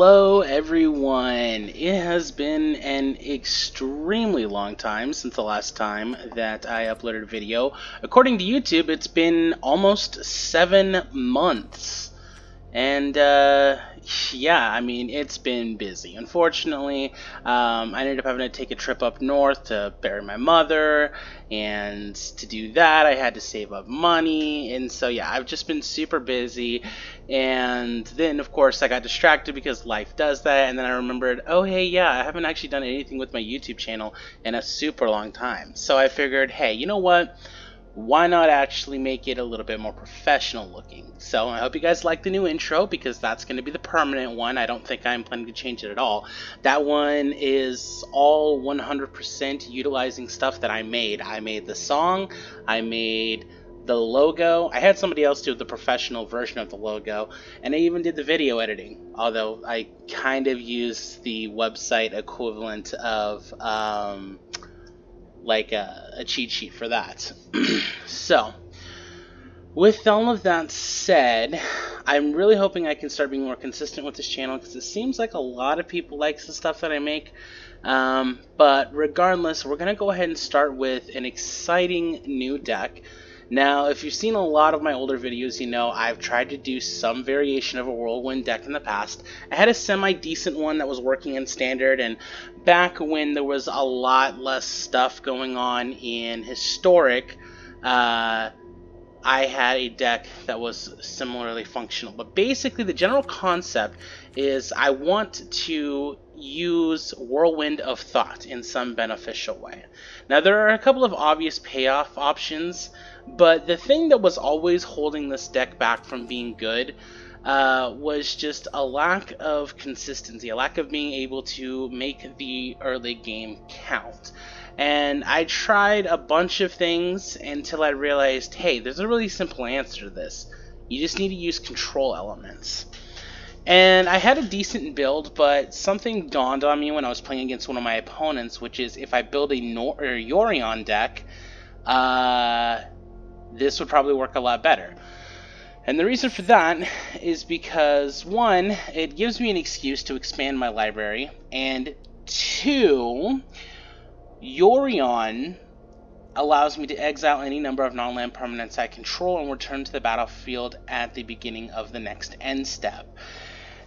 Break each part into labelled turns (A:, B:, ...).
A: Hello everyone! It has been an extremely long time since the last time that I uploaded a video. According to YouTube, it's been almost 7 months. And yeah, I mean, it's been busy. Unfortunately, I ended up having to take a trip up north to bury my mother, and to do that, I had to save up money, and so yeah, I've just been super busy. And then, of course, I got distracted because life does that, and then I remembered, oh hey, yeah, I haven't actually done anything with my YouTube channel in a super long time. So I figured, hey, you know what? Why not actually make it a little bit more professional looking? So I hope you guys like the new intro, because that's going to be the permanent one. I don't think I'm planning to change it at all. That one is all 100% utilizing stuff that I made. I made the song, I made the logo. I had somebody else do the professional version of the logo, and I even did the video editing, although I kind of used the website equivalent of like a cheat sheet for that. So, with all of that said, I'm really hoping I can start being more consistent with this channel, because it seems like a lot of people like the stuff that I make. But regardless, we're going to go ahead and start with an exciting new deck. Now, if you've seen a lot of my older videos, you know I've tried to do some variation of a Whirlwind deck in the past. I had a semi-decent one that was working in Standard, and back when there was a lot less stuff going on in Historic, I had a deck that was similarly functional. But basically, the general concept is I want to use Whirlwind of Thought in some beneficial way. Now, there are a couple of obvious payoff options, but the thing that was always holding this deck back from being good was just a lack of consistency, a lack of being able to make the early game count. And I tried a bunch of things until I realized, hey, there's a really simple answer to this. You just need to use control elements. And I had a decent build, but something dawned on me when I was playing against one of my opponents, which is if I build a Yorion deck, this would probably work a lot better. And the reason for that is because, one, it gives me an excuse to expand my library, and two, Yorion allows me to exile any number of non-land permanents I control and return to the battlefield at the beginning of the next end step.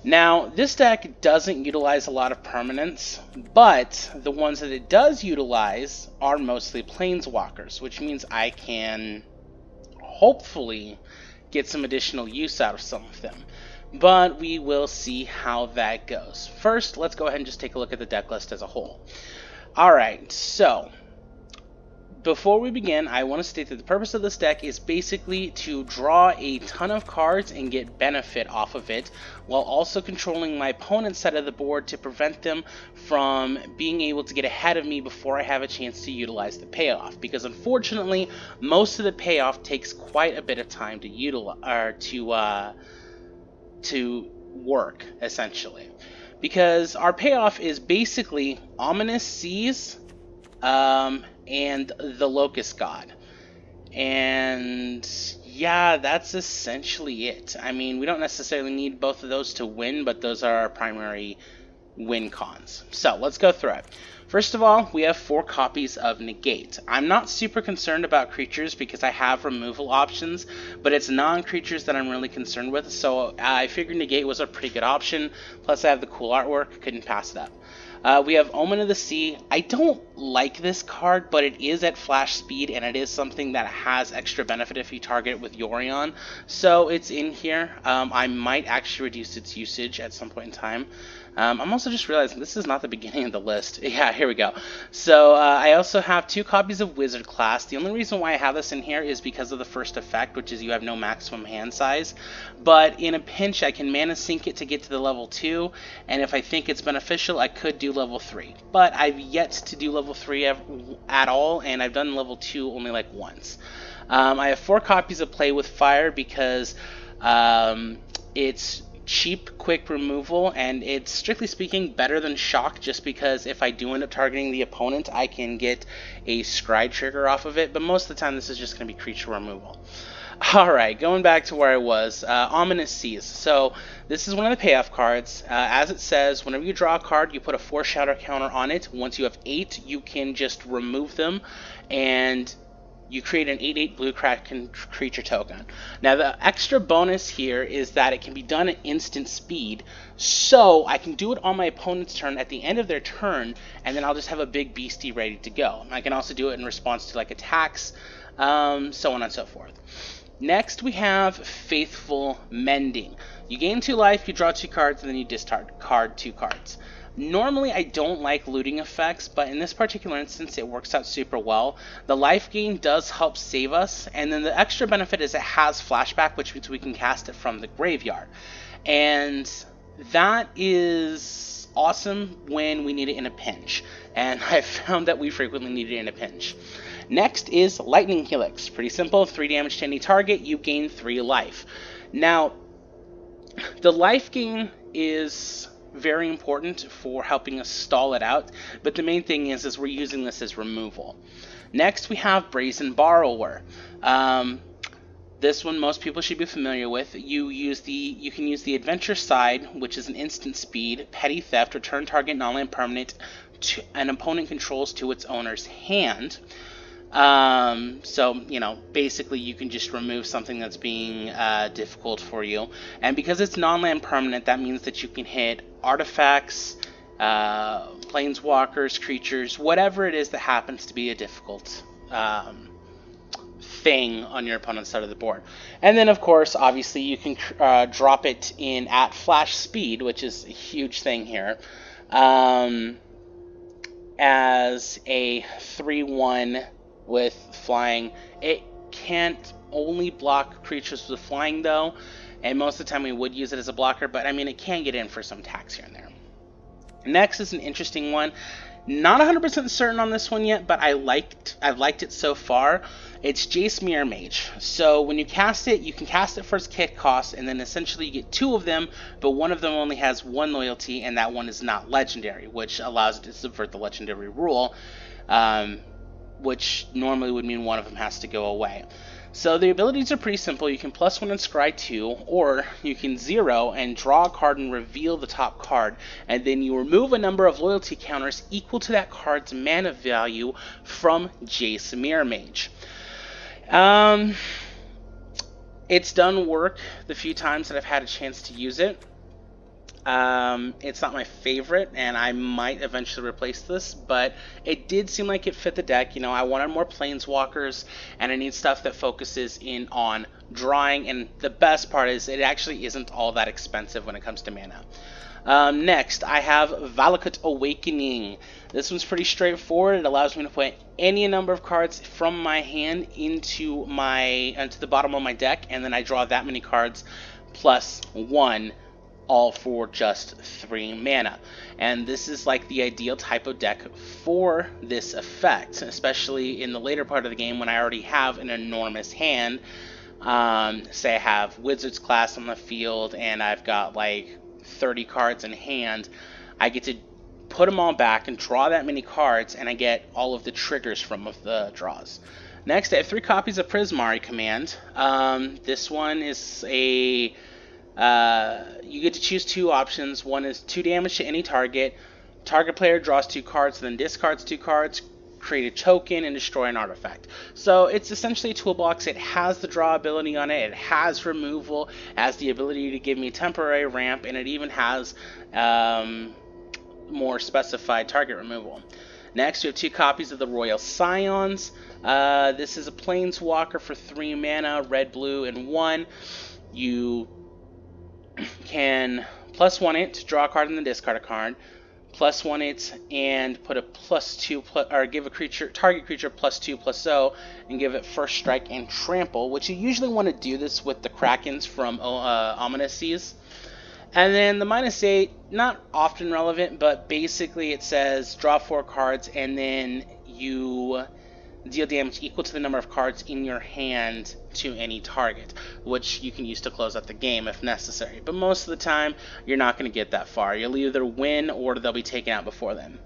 A: Now, this deck doesn't utilize a lot of permanents, but the ones that it does utilize are mostly planeswalkers, which means I can hopefully get some additional use out of some of them. But we will see how that goes. First, let's go ahead and just take a look at the deck list as a whole. Alright, so before we begin, I want to state that the purpose of this deck is basically to draw a ton of cards and get benefit off of it, while also controlling my opponent's side of the board to prevent them from being able to get ahead of me before I have a chance to utilize the payoff. Because unfortunately, most of the payoff takes quite a bit of time to utilize, or to work, essentially. Because our payoff is basically Ominous Seas, and the Locust God. And yeah, that's essentially it. I mean, we don't necessarily need both of those to win, but those are our primary win cons. So let's go through it. First of all, we have 4 copies of Negate. I'm not super concerned about creatures because I have removal options, but it's non-creatures that I'm really concerned with, so I figured Negate was a pretty good option. Plus I have the cool artwork, couldn't pass it up. We have Omen of the Sea. I don't like this card, but it is at flash speed, and it is something that has extra benefit if you target it with Yorion. So it's in here. I might actually reduce its usage at some point in time. I'm also just realizing this is not the beginning of the list. Yeah, here we go. So I also have 2 copies of Wizard Class. The only reason why I have this in here is because of the first effect, which is you have no maximum hand size. But in a pinch, I can mana sink it to get to the level 2, and if I think it's beneficial, I could do level 3. But I've yet to do level 3 at all, and I've done level 2 only like once. I have 4 copies of Play with Fire because it's cheap, quick removal, and it's strictly speaking better than shock, just because if I do end up targeting the opponent, I can get a scry trigger off of it, but most of the time this is just going to be creature removal. Alright, going back to where I was, Ominous Seas. So, this is one of the payoff cards. As it says, whenever you draw a card, you put a 4 shadow counter on it. Once you have 8, you can just remove them, and you create an 8/8 blue Kraken creature token. Now, the extra bonus here is that it can be done at instant speed, so I can do it on my opponent's turn at the end of their turn, and then I'll just have a big beastie ready to go. I can also do it in response to like attacks, so on and so forth. Next, we have Faithful Mending. You gain 2 life, you draw 2 cards, and then you discard 2 cards. Normally, I don't like looting effects, but in this particular instance, it works out super well. The life gain does help save us, and then the extra benefit is it has flashback, which means we can cast it from the graveyard. And that is awesome when we need it in a pinch, and I've found that we frequently need it in a pinch. Next is Lightning Helix. Pretty simple, 3 damage to any target, you gain 3 life. Now, the life gain is very important for helping us stall it out, but the main thing is we're using this as removal. Next, we have Brazen Borrower. This one most people should be familiar with. You can use the Adventure side, which is an instant speed, Petty Theft, return target non-land permanent an opponent controls to its owner's hand. So, basically you can just remove something that's being difficult for you. And because it's non-land permanent, that means that you can hit artifacts, planeswalkers, creatures, whatever it is that happens to be a difficult thing on your opponent's side of the board. And then, of course, obviously you can drop it in at flash speed, which is a huge thing here, as a 3/1 with flying. It can't only block creatures with flying though, and most of the time we would use it as a blocker, but I mean it can get in for some attacks here and there. Next is an interesting one. Not 100% certain on this one yet, but I've liked it so far. It's Jace Mirror Mage. So when you cast it, you can cast it for its kick cost, and then essentially you get 2 of them, but one of them only has 1 loyalty, and that one is not legendary, which allows it to subvert the legendary rule, which normally would mean one of them has to go away. So the abilities are pretty simple. You can +1 and scry 2, or you can 0 and draw a card and reveal the top card, and then you remove a number of loyalty counters equal to that card's mana value from Jace Mirror Mage. It's done work the few times that I've had a chance to use it. It's not my favorite, and I might eventually replace this, but it did seem like it fit the deck. I wanted more planeswalkers, and I need stuff that focuses in on drawing, and the best part is it actually isn't all that expensive when it comes to mana. Next, I have Valakut Awakening. This one's pretty straightforward. It allows me to put any number of cards from my hand into the bottom of my deck, and then I draw that many cards +1, all for just 3 mana. And this is like the ideal type of deck for this effect, especially in the later part of the game when I already have an enormous hand. Say I have Wizard's Class on the field and I've got like 30 cards in hand. I get to put them all back and draw that many cards, and I get all of the triggers from the draws. Next, I have 3 copies of Prismari Command. This one is a you get to choose 2 options. One is 2 damage to any target. Target player draws 2 cards, then discards 2 cards, create a token, and destroy an artifact. So it's essentially a toolbox. It has the draw ability on it. It has removal, has the ability to give me temporary ramp, and it even has more specified target removal. Next, we have 2 copies of the Royal Scions. This is a planeswalker for 3 mana, red, blue, and 1. You can +1 it to draw a card and then discard a card, +1 it and put a +2 or give a target creature +2/+0 and give it first strike and trample, which you usually want to do this with the Krakens from Ominous Seas. And then the -8, not often relevant, but basically it says draw 4 cards, and then you deal damage equal to the number of cards in your hand to any target, which you can use to close out the game if necessary. But most of the time, you're not going to get that far. You'll either win or they'll be taken out before then.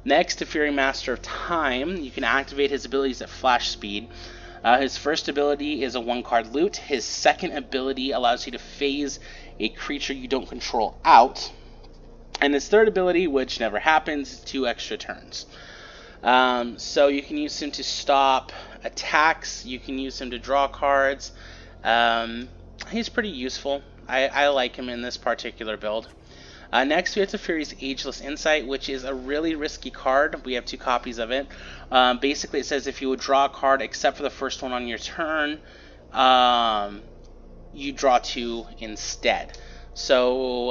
A: Next, to Fury Master of Time, you can activate his abilities at flash speed. His first ability is a 1-card loot. His second ability allows you to phase a creature you don't control out. And his third ability, which never happens, is 2 extra turns. So you can use him to stop attacks. You can use him to draw cards. He's pretty useful. I like him in this particular build. Next, we have Teferi's Ageless Insight, which is a really risky card. We have 2 copies of it. Basically, it says if you would draw a card except for the first one on your turn, you draw 2 instead. So,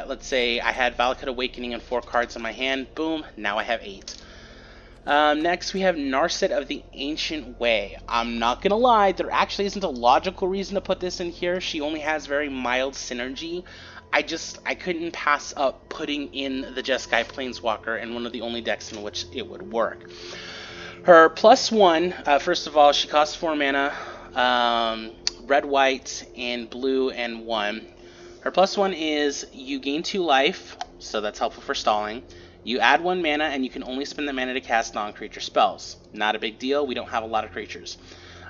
A: let's say I had Valakut Awakening and 4 cards in my hand. Boom, now I have 8. Next, we have Narset of the Ancient Way. I'm not gonna lie, there actually isn't a logical reason to put this in here. She only has very mild synergy. I couldn't pass up putting in the Jeskai Planeswalker in one of the only decks in which it would work. Her +1, first of all, she costs 4 mana, red, white, and blue, and 1. Her +1 is you gain 2 life, so that's helpful for stalling. You add 1 mana, and you can only spend the mana to cast non-creature spells. Not a big deal, we don't have a lot of creatures.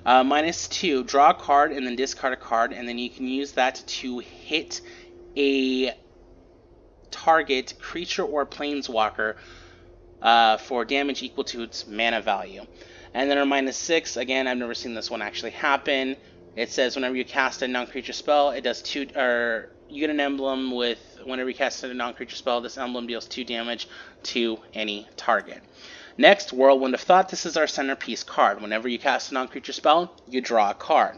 A: -2, draw a card and then discard a card, and then you can use that to hit a target creature or planeswalker for damage equal to its mana value. And then our -6, again, I've never seen this one actually happen. It says whenever you cast a non-creature spell, it does 2, or you get an emblem with whenever you cast a non-creature spell, this emblem deals 2 damage to any target. Next, Whirlwind of Thought. This is our centerpiece card. Whenever you cast a non-creature spell, you draw a card.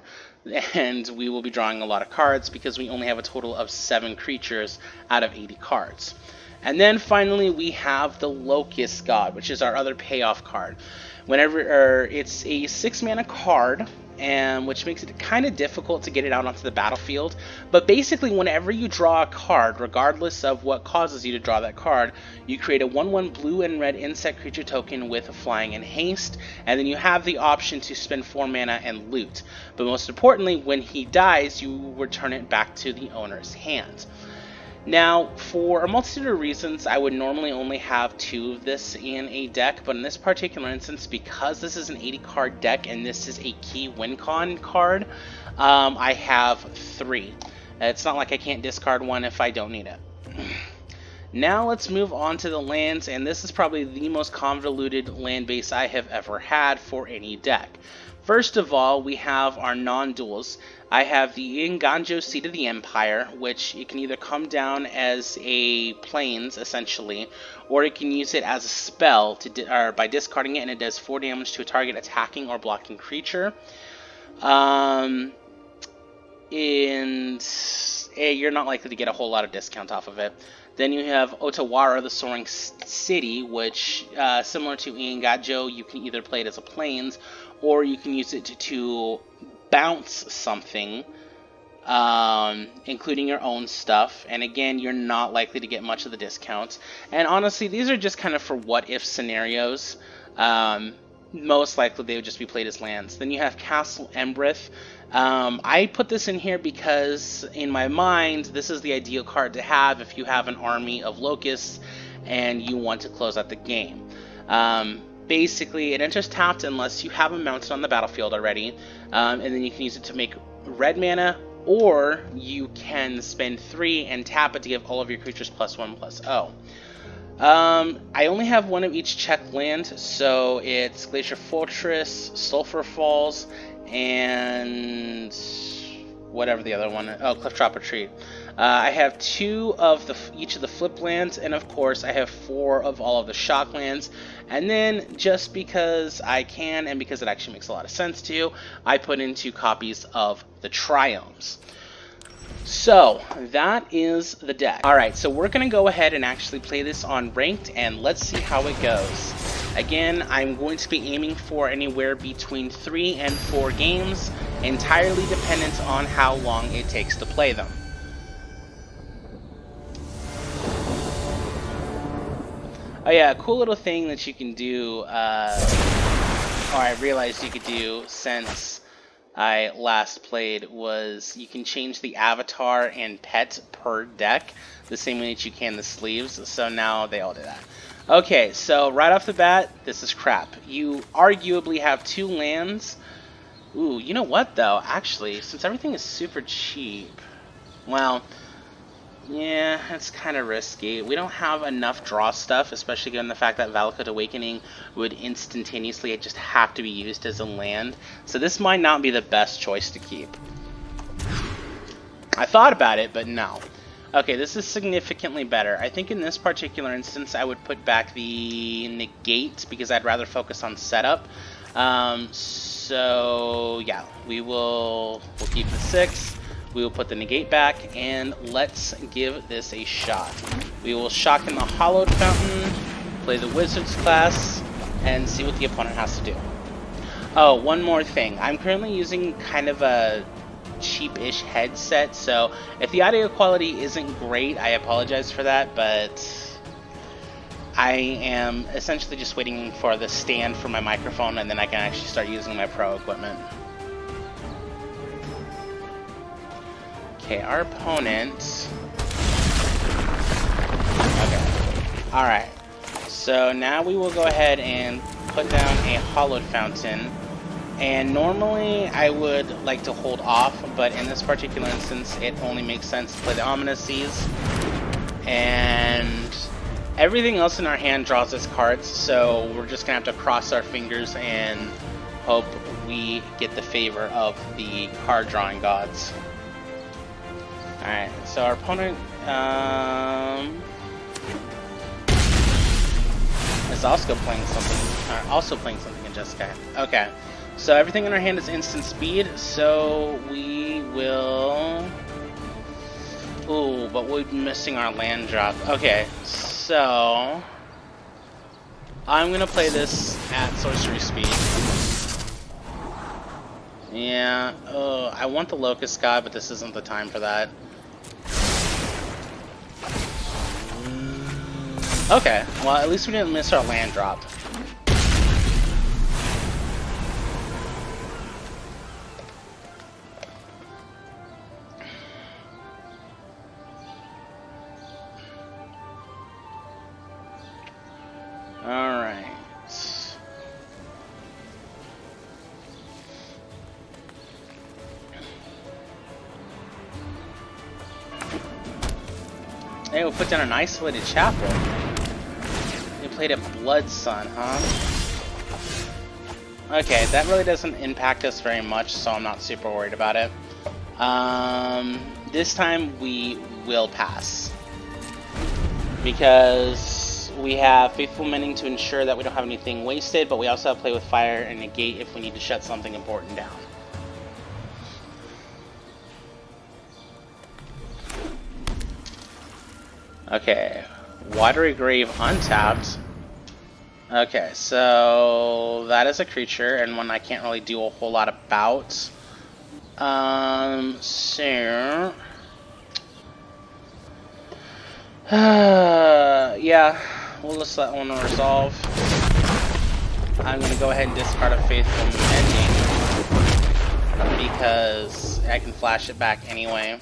A: And we will be drawing a lot of cards because we only have a total of 7 creatures out of 80 cards. And then finally we have the Locust God, which is our other payoff card. It's a 6 mana card, and which makes it kind of difficult to get it out onto the battlefield. But basically, whenever you draw a card, regardless of what causes you to draw that card, you create a 1/1 blue and red insect creature token with flying and haste, and then you have the option to spend 4 mana and loot. But most importantly, when he dies, you return it back to the owner's hand. Now, for a multitude of reasons, I would normally only have 2 of this in a deck, but in this particular instance, because this is an 80-card deck and this is a key win con card, I have 3. It's not like I can't discard 1 if I don't need it. Now let's move on to the lands, and this is probably the most convoluted land base I have ever had for any deck. First of all, we have our non-duals. I have the Inganjo Seat of the Empire, which you can either come down as a plains, essentially, or you can use it as a spell by discarding it, and it does 4 damage to a target attacking or blocking creature. And you're not likely to get a whole lot of discount off of it. Then you have Otawara, the Soaring City, which, similar to Inganjo, you can either play it as a plains, or you can use it to bounce something, including your own stuff. And again, you're not likely to get much of the discounts. And honestly, these are just kind of for what-if scenarios. Most likely, they would just be played as lands. Then you have Castle Embrith. I put this in here because, in my mind, this is the ideal card to have if you have an army of locusts and you want to close out the game. Basically, it enters tapped unless you have them mounted on the battlefield already, and then you can use it to make red mana, or you can spend 3 and tap it to give all of your creatures +1/+0. I only have 1 of each check land, so it's Glacier Fortress, Sulphur Falls, and whatever the other one. Oh, Clifftop Retreat. I have 2 of each of the flip lands, and of course I have 4 of all of the shock lands. And then, just because I can, and because it actually makes a lot of sense to, I put in 2 copies of the Triomes. So, that is the deck. Alright, so we're going to go ahead and actually play this on Ranked, and let's see how it goes. Again, I'm going to be aiming for anywhere between 3 and 4 games, entirely dependent on how long it takes to play them. Oh yeah, a cool little thing that you can do, or I realized you could do since I last played, was you can change the avatar and pet per deck the same way that you can the sleeves, so now they all do that. Okay, so right off the bat, this is crap. You arguably have 2 lands. Ooh, you know what though? Actually, since everything is super cheap, well, yeah, it's kind of risky. We don't have enough draw stuff, especially given the fact that Valakut Awakening would instantaneously just have to be used as a land. So this might not be the best choice to keep. I thought about it, but no. Okay, this is significantly better. I think in this particular instance, I would put back the negate because I'd rather focus on setup. So yeah, we'll keep the 6. We will put the negate back, and let's give this a shot. We will shock in the Hallowed Fountain, play the Wizard's class, and see what the opponent has to do. Oh, one more thing. I'm currently using kind of a cheap-ish headset, so if the audio quality isn't great, I apologize for that, but I am essentially just waiting for the stand for my microphone, and then I can actually start using my pro equipment. Okay, our opponent... Okay. Alright. So now we will go ahead and put down a Hallowed Fountain. And normally I would like to hold off, but in this particular instance it only makes sense to play the Ominous Seas. And everything else in our hand draws us cards, so we're just going to have to cross our fingers and hope we get the favor of the card drawing gods. Alright, so our opponent is also playing something in Jeskai. Okay, so everything in our hand is instant speed, so we will... Ooh, but we're missing our land drop. Okay, so I'm gonna play this at sorcery speed. Yeah, I want the Locust God, but this isn't the time for that. Okay, well at least we didn't miss our land drop. Alright. Hey, we'll put down an isolated chapel. They played a Blood Sun, huh? Okay, that really doesn't impact us very much, so I'm not super worried about it. This time we will pass. Because we have Faithful Mending to ensure that we don't have anything wasted, but we also have Play with Fire and Negate if we need to shut something important down. Okay, Watery Grave untapped. Okay, so that is a creature and one I can't really do a whole lot about. So yeah, we'll just let one resolve. I'm gonna go ahead and discard a Faithful Mending because I can flash it back anyway.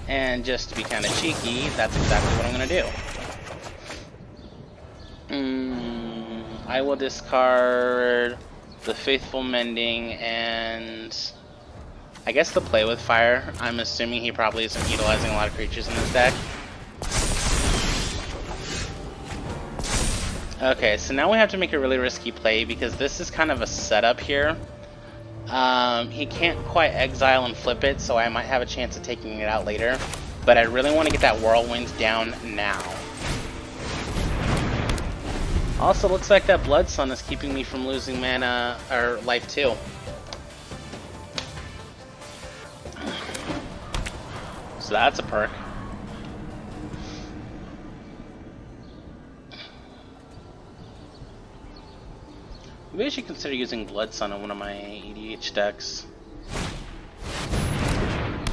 A: And just to be kind of cheeky, that's exactly what I'm going to do. I will discard the Faithful Mending and I guess the Play with Fire. I'm assuming he probably isn't utilizing a lot of creatures in this deck. Okay, so now we have to make a really risky play because this is kind of a setup here. He can't quite exile and flip it, so I might have a chance of taking it out later. But I really want to get that Whirlwind down now. Also, looks like that Blood Sun is keeping me from losing mana, or life too. So that's a perk. Maybe I should consider using Blood Sun on one of my EDH decks.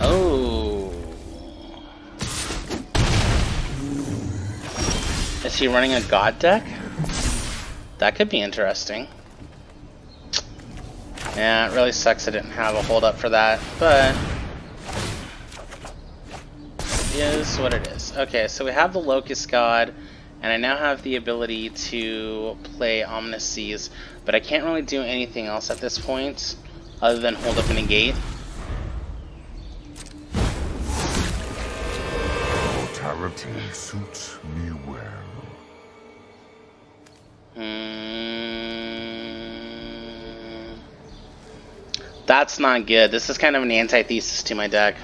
A: Oh. Is he running a God deck? That could be interesting. Yeah, it really sucks I didn't have a hold up for that, but it is what it is. Okay, so we have the Locust God, and I now have the ability to play Ominous Seas, but I can't really do anything else at this point other than hold up and negate.
B: Mortality suits me well.
A: That's not good. This is kind of an antithesis to my deck.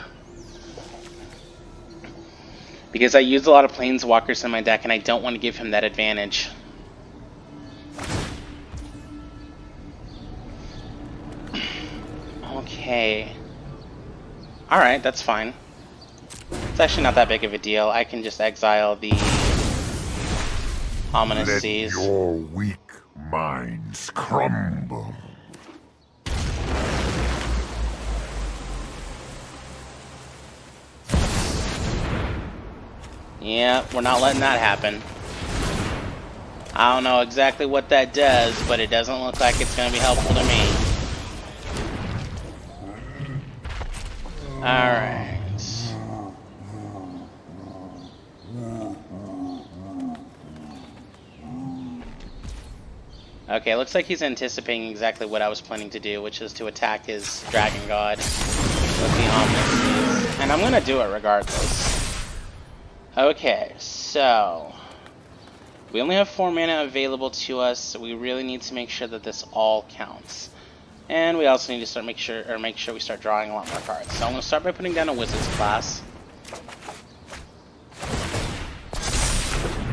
A: Because I use a lot of Planeswalkers in my deck, and I don't want to give him that advantage. Okay. Alright, that's fine. It's actually not that big of a deal. I can just exile the Ominous Seas.
B: Let your weak minds crumble.
A: Yeah, we're not letting that happen. I don't know exactly what that does, but it doesn't look like it's going to be helpful to me. Alright. Okay, looks like he's anticipating exactly what I was planning to do, which is to attack his Dragon God with the Ominous Seas. And I'm going to do it regardless. Okay, so we only have 4 mana available to us, so we really need to make sure that this all counts. And we also need to make sure we start drawing a lot more cards. So I'm going to start by putting down a Wizard's class.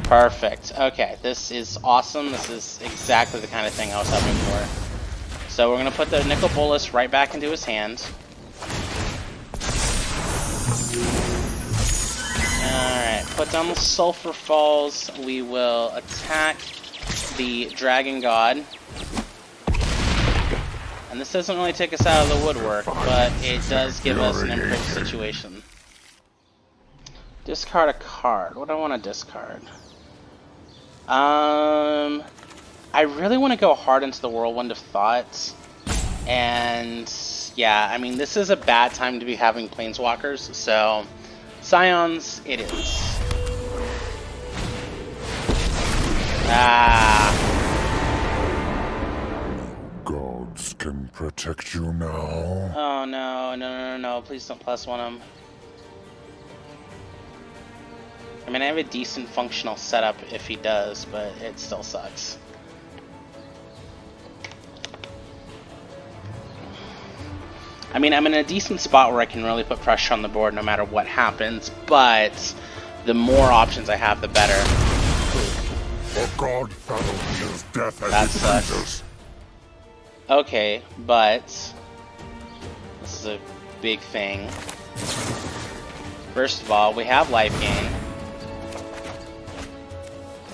A: Perfect. Okay, this is awesome. This is exactly the kind of thing I was hoping for. So we're going to put the Nicol Bolas right back into his hand. Alright, put down the Sulphur Falls. We will attack the Dragon God. And this doesn't really take us out of the woodwork, but it does give us an improved situation. Discard a card. What do I want to discard? I really want to go hard into the Whirlwind of Thought. And yeah, I mean, this is a bad time to be having Planeswalkers, so Scions, it is. Ah.
B: Gods can protect you now.
A: Oh no, please don't +1 him. I mean, I have a decent functional setup if he does, but it still sucks. I mean, I'm in a decent spot where I can really put pressure on the board no matter what happens, but the more options I have, the better.
B: The god fellow deals death as
A: That
B: he
A: sucks.
B: pleases.
A: Okay, but this is a big thing. First of all, we have life gain.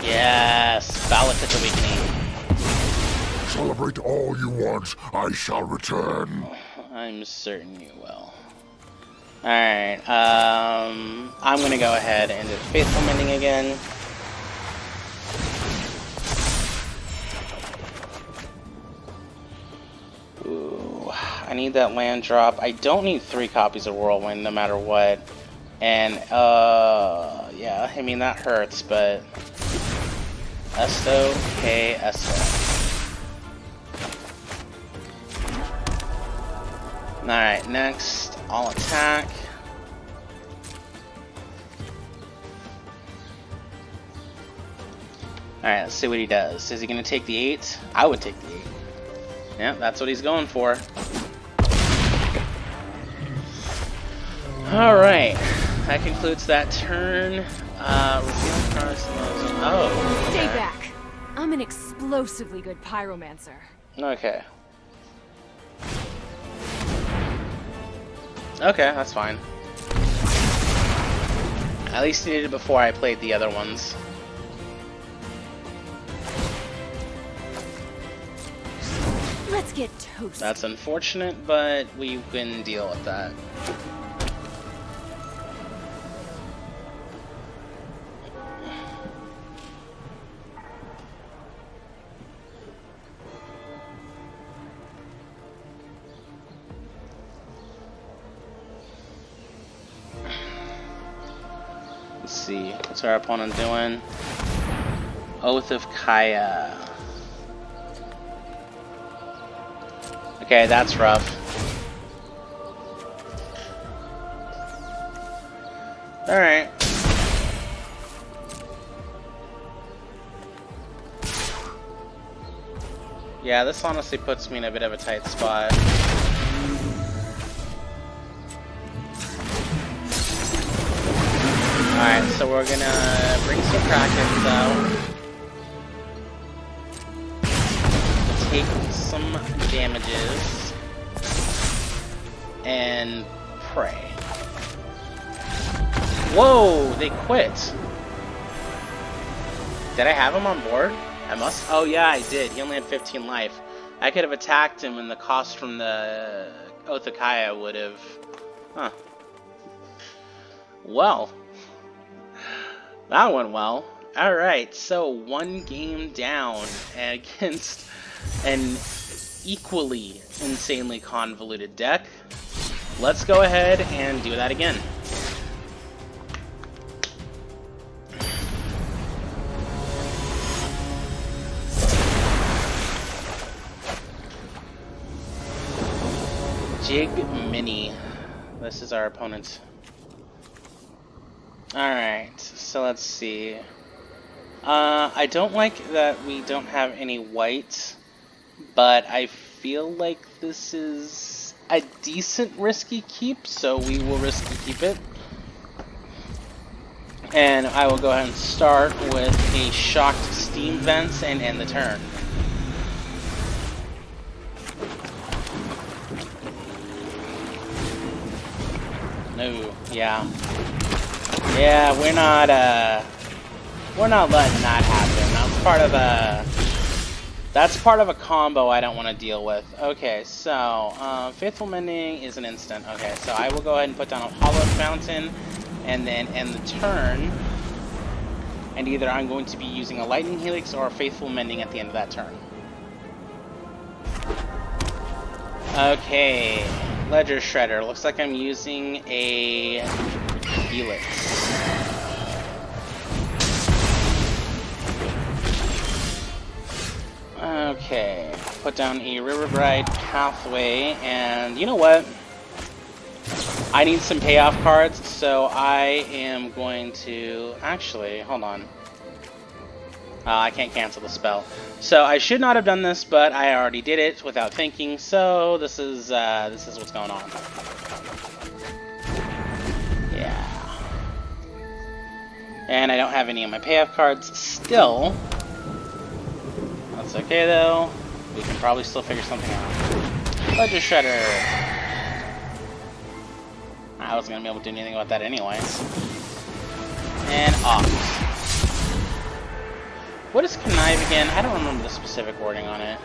A: Yes, Valakut Awakening.
B: Celebrate all you want, I shall return.
A: I'm certain you will. Alright, I'm gonna go ahead and do Faithful Mending again. Ooh, I need that land drop. I don't need 3 copies of Whirlwind no matter what. And, yeah, I mean, that hurts, but Esto, K, Esto. Alright, next, I'll attack. Alright, let's see what he does. Is he going to take the 8? I would take the 8. Yeah, that's what he's going for. Alright, that concludes that turn. Reveal cards. Oh.
C: Stay
A: Okay.
C: back. I'm an explosively good pyromancer.
A: Okay. Okay, that's fine. At least he did it before I played the other ones.
C: Let's get toasted.
A: That's unfortunate, but we can deal with that. see. What's our opponent doing? Oath of Kaya. Okay, that's rough. Alright. Yeah, this honestly puts me in a bit of a tight spot. Alright, so we're gonna bring some Krakens out. Take some damages. And pray. Whoa, they quit. Did I have him on board? I must. Oh yeah, I did. He only had 15 life. I could have attacked him, and the cost from the Oath of Kaya would have. Huh. Well, that went well. All right, so one game down against an equally insanely convoluted deck. Let's go ahead and do that again. Jig Mini. This is our opponent. Alright, so let's see. I don't like that we don't have any white, but I feel like this is a decent risky keep, so we will risky keep it. And I will go ahead and start with a shocked steam vents and end the turn. No, yeah. Yeah, we're not letting that happen. That's part of a combo I don't want to deal with. Okay, so Faithful Mending is an instant. Okay, so I will go ahead and put down a Hollow Fountain and then end the turn. And either I'm going to be using a Lightning Helix or a Faithful Mending at the end of that turn. Okay, Ledger Shredder. Looks like I'm using a Helix. Okay, put down a Riverbride Pathway, and you know what? I need some payoff cards, so I am going to... Actually, hold on. I can't cancel the spell. So I should not have done this, but I already did it without thinking, so this is what's going on. Yeah. And I don't have any of my payoff cards still. That's okay though. We can probably still figure something out. Ledger Shredder. I wasn't gonna be able to do anything about that anyways. And off. What is Connive again? I don't remember the specific wording on it.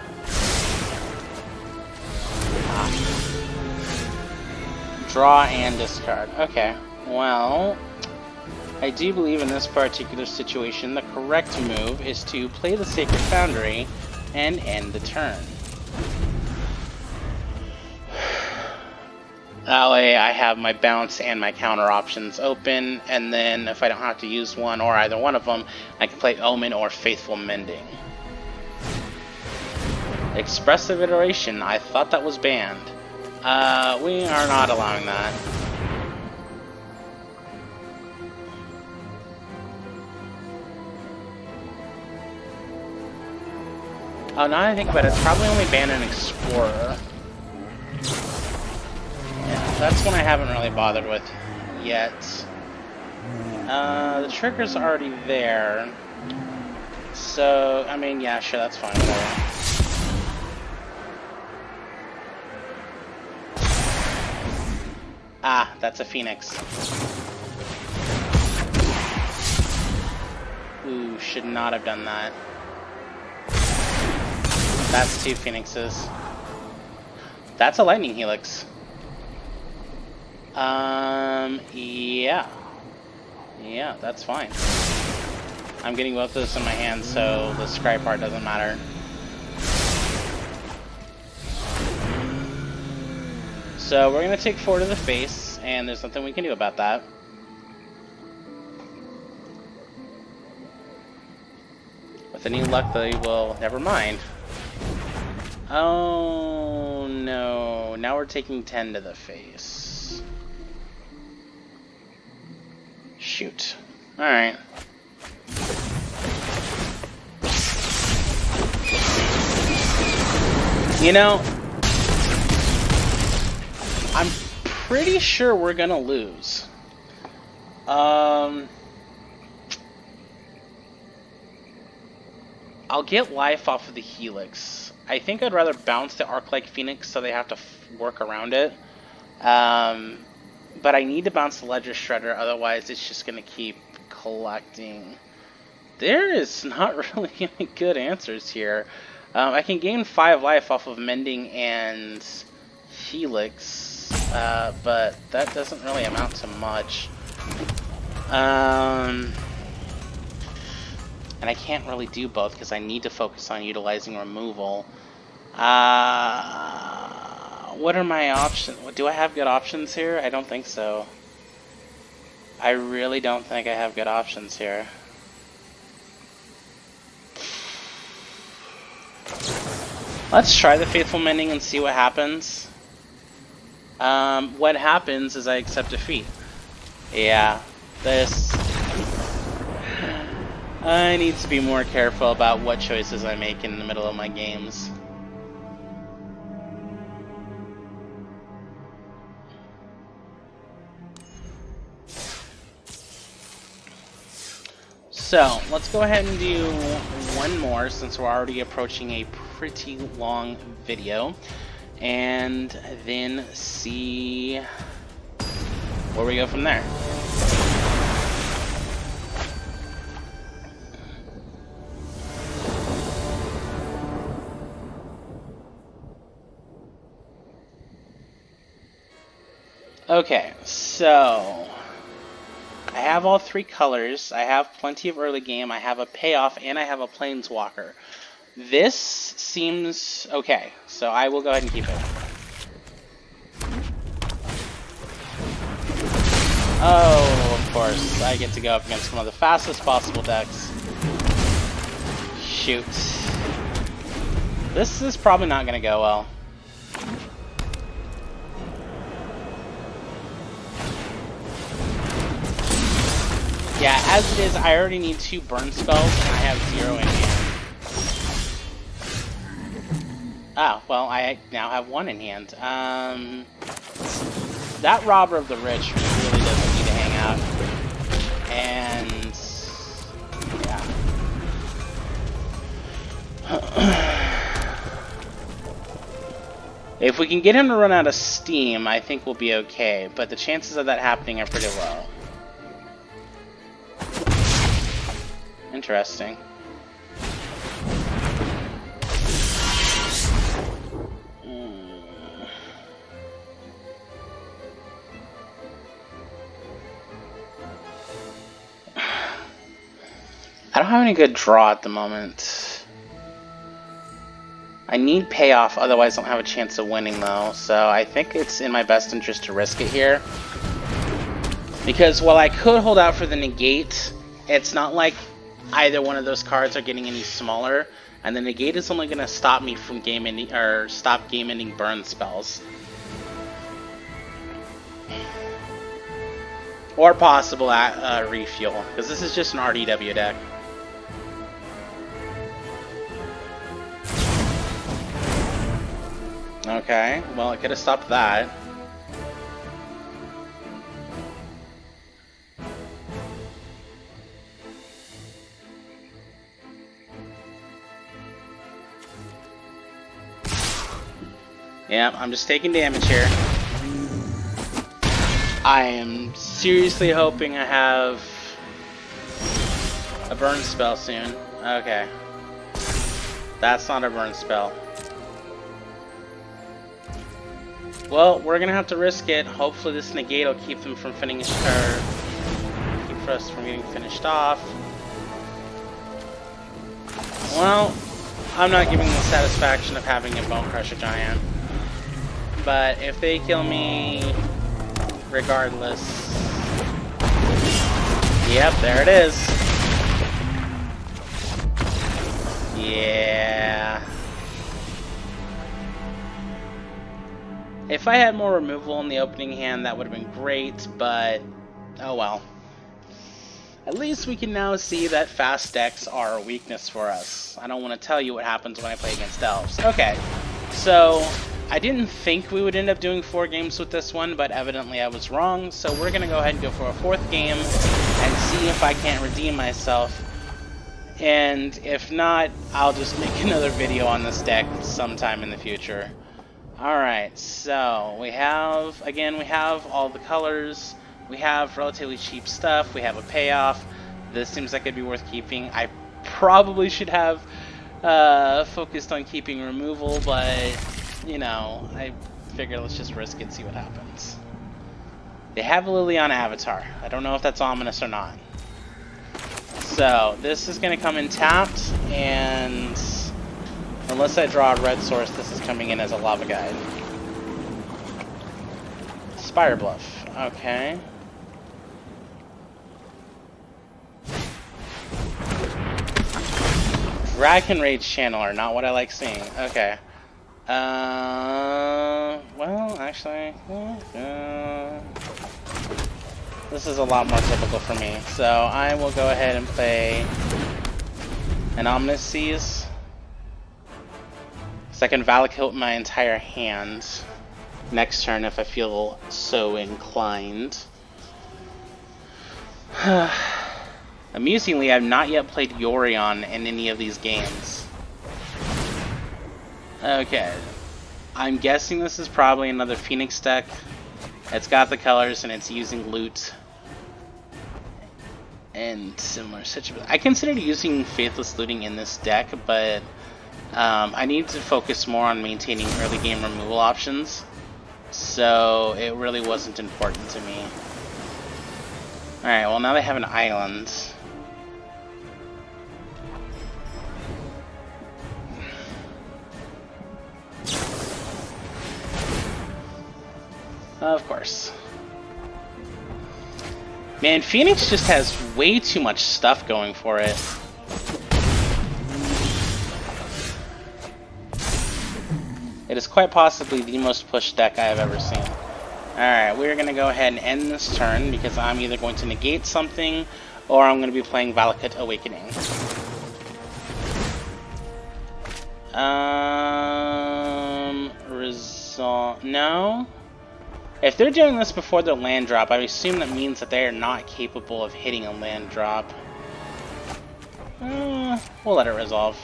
A: Draw and discard. Okay. Well, I do believe in this particular situation the correct move is to play the Sacred Foundry and end the turn. That way I have my bounce and my counter options open, and then if I don't have to use one or either one of them, I can play Omen or Faithful Mending. Expressive Iteration, I thought that was banned. We are not allowing that. Oh, now that I think about it, it's probably only banned in Explorer. Yeah, that's one I haven't really bothered with yet. The trigger's already there. So, I mean, yeah, sure, that's fine, whatever. Ah, that's a Phoenix. Ooh, should not have done that. That's two Phoenixes. That's a Lightning Helix. Yeah. Yeah, that's fine. I'm getting both of those in my hand, so the scry part doesn't matter. So we're gonna take 4 to the face, and there's nothing we can do about that. With any luck, they will. Never mind. Oh no. Now we're taking 10 to the face. Shoot. Alright. You know, I'm pretty sure we're gonna lose. I'll get life off of the Helix. I think I'd rather bounce the Arc-like Phoenix so they have to work around it. But I need to bounce the Ledger Shredder, otherwise it's just going to keep collecting. There is not really any good answers here. I can gain 5 life off of Mending and Helix, but that doesn't really amount to much. And I can't really do both because I need to focus on utilizing removal. What are my options? Do I have good options here? I don't think so. I really don't think I have good options here. Let's try the Faithful Mending and see what happens. What happens is I accept defeat. Yeah, this... I need to be more careful about what choices I make in the middle of my games. So, let's go ahead and do one more since we're already approaching a pretty long video. And then see where we go from there. Okay, so I have all 3 colors, I have plenty of early game, I have a payoff, and I have a planeswalker. This seems okay, so I will go ahead and keep it. Oh, of course, I get to go up against one of the fastest possible decks. Shoot. This is probably not going to go well. Yeah, as it is, I already need 2 burn spells, and I have 0 in hand. Ah, well, I now have 1 in hand. That Robber of the Rich really doesn't need to hang out. And... yeah. If we can get him to run out of steam, I think we'll be okay, but the chances of that happening are pretty low. Interesting. I don't have any good draw at the moment. I need payoff, otherwise I don't have a chance of winning though, so I think it's in my best interest to risk it here. Because while I could hold out for the negate, it's not like either one of those cards are getting any smaller, and the negate is only going to stop me from game ending or stop game ending burn spells, or possible refuel, because this is just an RDW deck. Okay, well it could have stopped that. Yeah, I'm just taking damage here. I am seriously hoping I have a burn spell soon. Okay. That's not a burn spell. Well, we're gonna have to risk it. Hopefully this negate will keep them from finishing, or keep us from getting finished off. Well, I'm not giving the satisfaction of having a Bone Crusher Giant. But if they kill me, regardless... Yep, there it is. Yeah. If I had more removal in the opening hand, that would have been great, but oh well. At least we can now see that fast decks are a weakness for us. I don't want to tell you what happens when I play against elves. Okay, so I didn't think we would end up doing 4 games with this one, but evidently I was wrong, so we're going to go ahead and go for a 4th game and see if I can't redeem myself. And if not, I'll just make another video on this deck sometime in the future. Alright, so we have all the colors, we have relatively cheap stuff, we have a payoff. This seems like it'd be worth keeping. I probably should have focused on keeping removal, but, you know, I figured let's just risk it and see what happens. They have a Liliana avatar. I don't know if that's ominous or not. So, this is going to come in tapped, and unless I draw a red source, this is coming in as a lava guide. Spire Bluff. Okay. Dragon Rage Channeler, not what I like seeing. Okay. Well, actually, this is a lot more typical for me. So I will go ahead and play an Ominous Seize. So I can Valakut my entire hand next turn if I feel so inclined. Amusingly, I've not yet played Yorion in any of these games. Okay. I'm guessing this is probably another Phoenix deck. It's got the colors and it's using loot and similar situations. I considered using Faithless Looting in this deck, but I need to focus more on maintaining early game removal options, so it really wasn't important to me. Alright, well now they have an island. Of course. Man, Phoenix just has way too much stuff going for it. It is quite possibly the most pushed deck I have ever seen. Alright, we're going to go ahead and end this turn because I'm either going to negate something or I'm going to be playing Valakut Awakening. No? If they're doing this before their land drop, I assume that means that they are not capable of hitting a land drop. We'll let it resolve.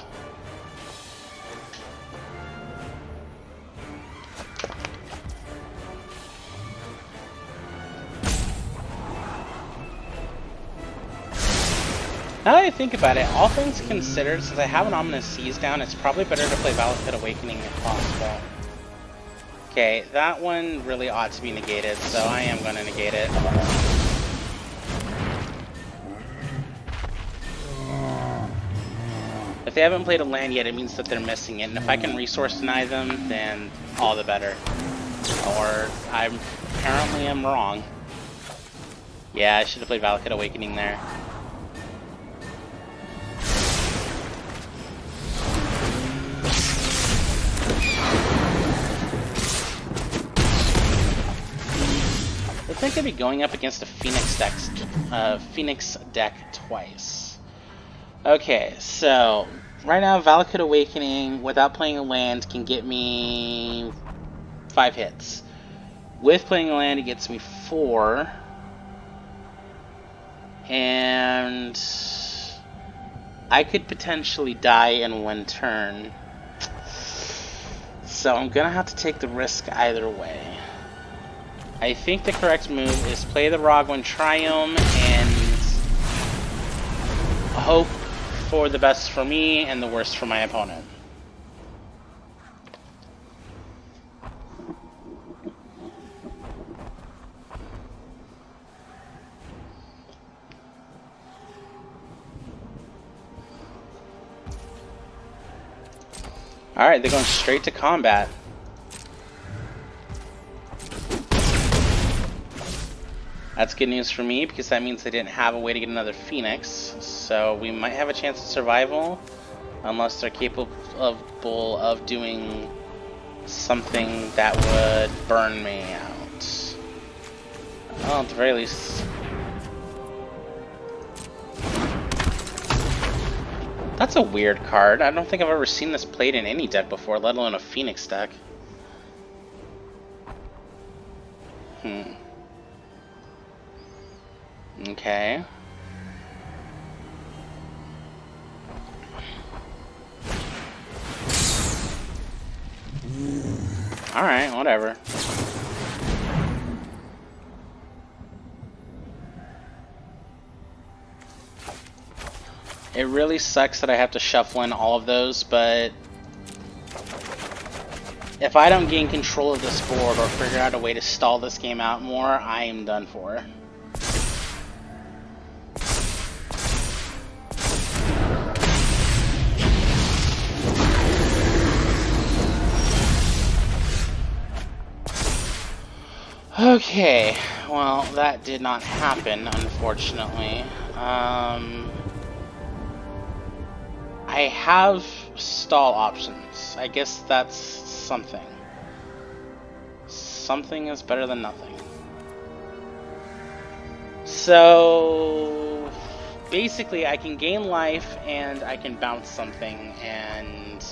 A: Now that I think about it, all things considered, since I have an Ominous Seize down, it's probably better to play Valakut Awakening if possible. Okay, that one really ought to be negated, so I am going to negate it. If they haven't played a land yet, it means that they're missing it, and if I can resource deny them, then all the better. Or I apparently am wrong. Yeah, I should have played Valakut Awakening there. I think I'd be going up against a Phoenix deck twice. Okay, so right now Valakut Awakening without playing a land can get me 5 hits. With playing a land it gets me 4. And I could potentially die in 1 turn. So I'm gonna have to take the risk either way. I think the correct move is play the Rogwan Triome and hope for the best for me and the worst for my opponent. Alright, they're going straight to combat. That's good news for me, because that means they didn't have a way to get another Phoenix, so we might have a chance of survival. Unless they're capable of doing something that would burn me out. Well, at the very least. That's a weird card. I don't think I've ever seen this played in any deck before, let alone a Phoenix deck. Okay. Alright, whatever. It really sucks that I have to shuffle in all of those, but if I don't gain control of this board or figure out a way to stall this game out more, I am done for. Okay, well, that did not happen, unfortunately. I have stall options. I guess that's something. Something is better than nothing. So, basically, I can gain life and I can bounce something, and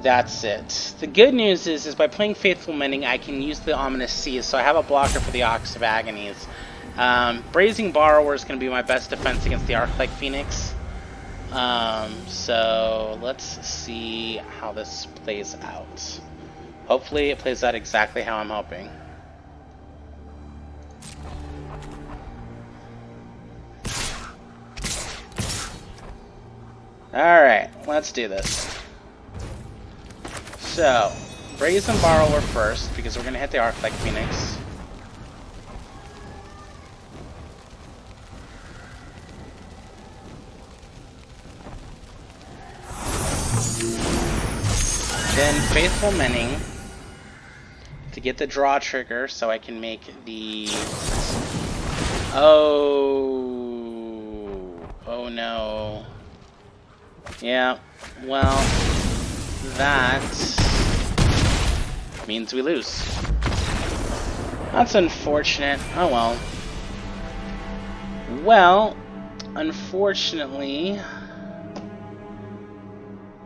A: that's it. The good news is by playing Faithful Mending, I can use the Ominous Seas, so I have a blocker for the Ox of Agonies. Brazen Borrower is going to be my best defense against the Arc-like Phoenix. So let's see how this plays out. Hopefully it plays out exactly how I'm hoping. Alright, let's do this. So, Brazen Borrower first, because we're going to hit the Arc-like Phoenix. Then Faithful Mending to get the draw trigger so I can make the... Oh no. Yeah, well, that means we lose. That's unfortunate. Oh well. Well, unfortunately,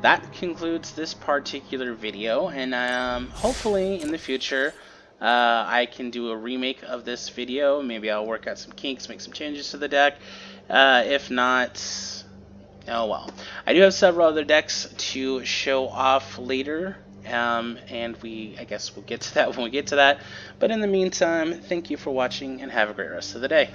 A: that concludes this particular video, and hopefully in the future I can do a remake of this video. Maybe I'll work out some kinks, make some changes to the deck. If not, oh well. I do have several other decks to show off later, and I guess we'll get to that when we get to that. But in the meantime, thank you for watching and have a great rest of the day.